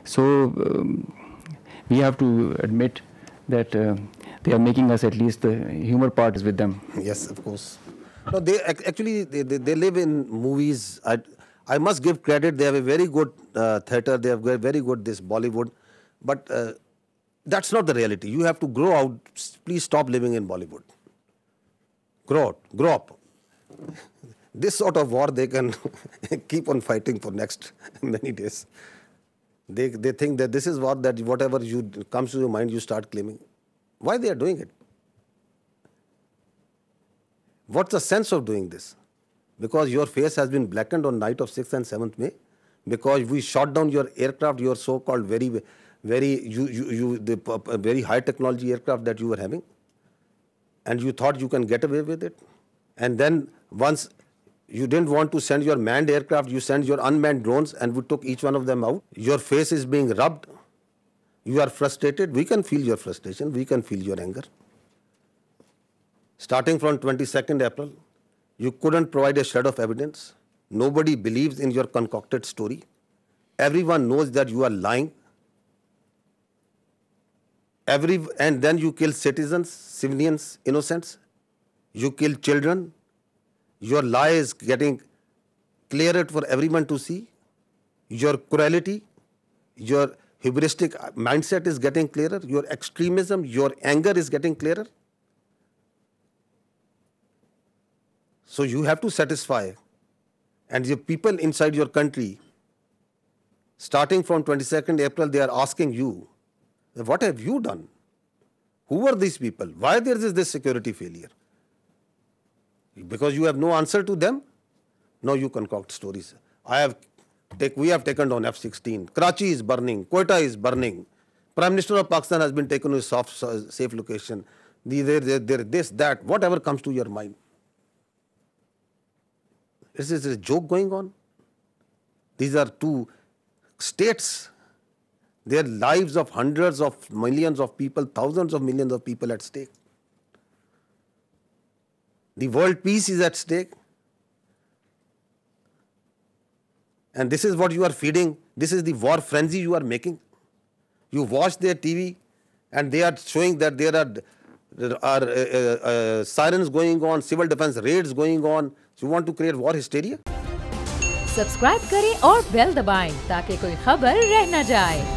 So we have to admit that they are making us, at least the humor part is with them. Yes, of course. No, they actually they live in movies. I must give credit. They have a very good theatre. They have very good this Bollywood, but that's not the reality. You have to grow out. Please stop living in Bollywood. Grow out. Grow up. This sort of war they can keep on fighting for next many days. They think that this is war, that whatever comes to your mind, you start claiming. Why they are doing it? What's the sense of doing this? Because your face has been blackened on night of 6th and 7th May. Because we shot down your aircraft, your so-called very high technology aircraft that you were having, and you thought you can get away with it. And then once you didn't want to send your manned aircraft, you sent your unmanned drones, and we took each one of them out. Your face is being rubbed. You are frustrated. We can feel your frustration. We can feel your anger. Starting from 22nd April, you couldn't provide a shred of evidence. Nobody believes in your concocted story. Everyone knows that you are lying. And then you kill citizens, civilians, innocents. You kill children. Your lie is getting clearer for everyone to see. Your cruelty, your hubristic mindset is getting clearer. Your extremism, your anger is getting clearer. So you have to satisfy. And the people inside your country, starting from 22nd April, they are asking you, what have you done? Who are these people? Why there is this security failure? Because you have no answer to them? No, you concoct stories. We have taken down F-16. Karachi is burning. Quetta is burning. Prime Minister of Pakistan has been taken to a safe location. This, that, whatever comes to your mind. Is this a joke going on? These are two states. Their lives of hundreds of millions of people, thousands of millions of people at stake. The world peace is at stake. And this is what you are feeding. This is the war frenzy you are making. You watch their TV and they are showing that there are sirens going on, civil defense raids going on. So you want to create war hysteria? Subscribe करें और bell दबाएं ताकि कोई खबर रह न जाए।